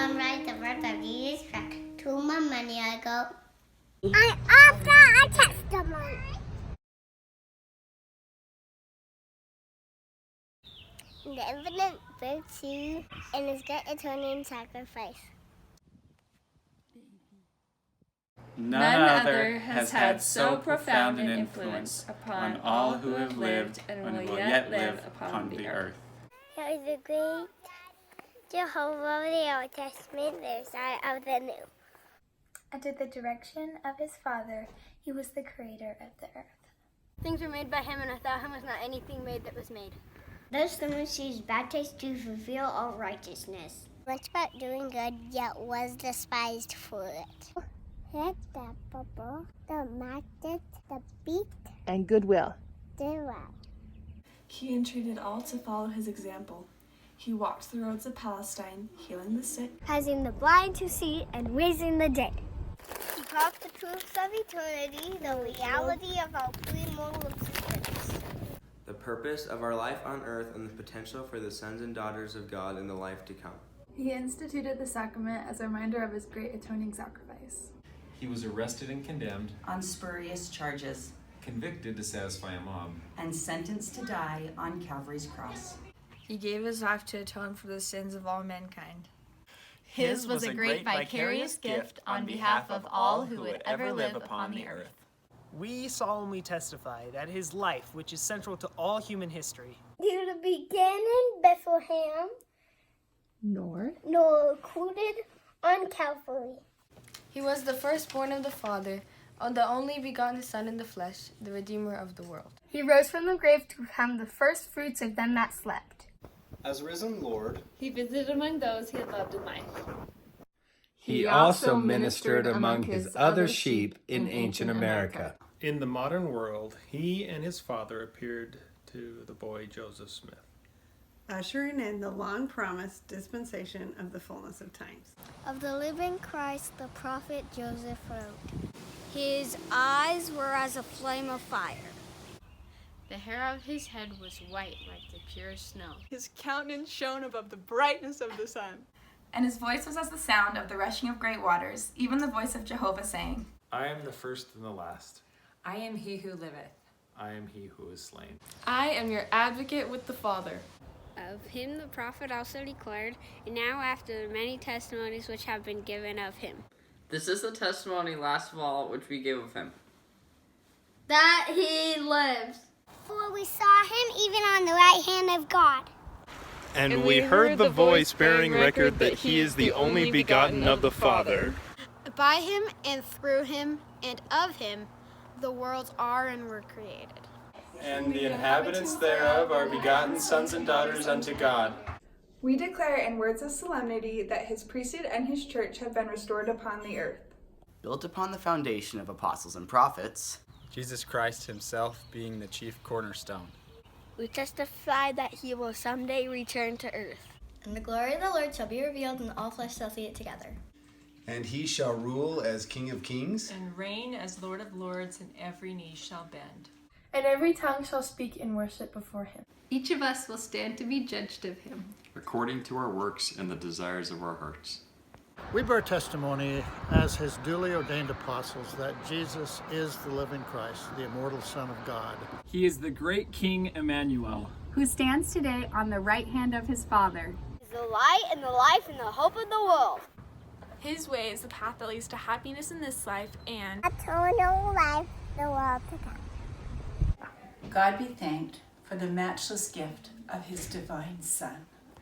celebrate the birth of Jesus Christ. 2 months ago. I offer a testimony. The infinite virtue and his great atoning sacrifice. None other has had so profound an influence upon all who have lived and will yet live upon the earth. He is the great Jehovah of the Old Testament, the Messiah of the New. Under the direction of his Father, he was the creator of the earth. Things were made by him, and without him was not anything made that was made. Those the Messiah's baptized to fulfill all righteousness. Went about doing good, yet was despised for it. Hit the bubble, the magnet, the beat, and goodwill. the well. He entreated all to follow his example. He walked the roads of Palestine, healing the sick, Causing the blind to see and raising the dead. He taught the truths of eternity, the reality of our pre-mortal existence. The purpose of our life on earth and the potential for the sons and daughters of God in the life to come. He instituted the sacrament as a reminder of his great atoning sacrifice. He was arrested and condemned, on spurious charges, convicted to satisfy a mob, and sentenced to die on Calvary's cross. He gave his life to atone for the sins of all mankind. His was a great vicarious gift on behalf of all who would ever live upon the earth. We solemnly testify that his life, which is central to all human history, Neither began in Bethlehem, Nor included on Calvary. He was the firstborn of the Father, the only begotten Son in the flesh, the Redeemer of the world. He rose from the grave to become the first fruits of them that slept. As risen Lord, he visited among those he had loved in life. He also ministered among his other sheep in ancient America. in the modern world, he and his father appeared to the boy Joseph Smith, ushering in the long-promised dispensation of the fullness of times. Of the living Christ, the prophet Joseph wrote, his eyes were as a flame of fire. The hair of his head was white like the purest snow. His countenance shone above the brightness of the sun. And his voice was as the sound of the rushing of great waters, even the voice of Jehovah saying, I am the first and the last. I am he who liveth. I am he who is slain. I am your advocate with the Father. Of him the prophet also declared, and now after the many testimonies which have been given of him. This is the testimony last of all which we gave of him, that he lives. For we saw him even on the right hand of God. And we heard the voice bearing record that he is the only begotten of the Father. By him and through him and of him the worlds are and were created. And the inhabitants thereof are begotten sons and daughters unto God. We declare in words of solemnity that his priesthood and his church have been restored upon the earth. Built upon the foundation of apostles and prophets, Jesus Christ himself being the chief cornerstone. We testify that he will someday return to earth. And the glory of the Lord shall be revealed, and all flesh shall see it together. And he shall rule as King of kings, and reign as Lord of lords, and every knee shall bend. And every tongue shall speak in worship before him. Each of us will stand to be judged of him, according to our works and the desires of our hearts. We bear testimony as his duly ordained apostles that Jesus is the living Christ, the immortal Son of God. He is the great King Emmanuel, who stands today on the right hand of his Father. He is the light and the life and the hope of the world. His way is the path that leads to happiness in this life and eternal life, the world to come. God be thanked for the matchless gift of his divine Son.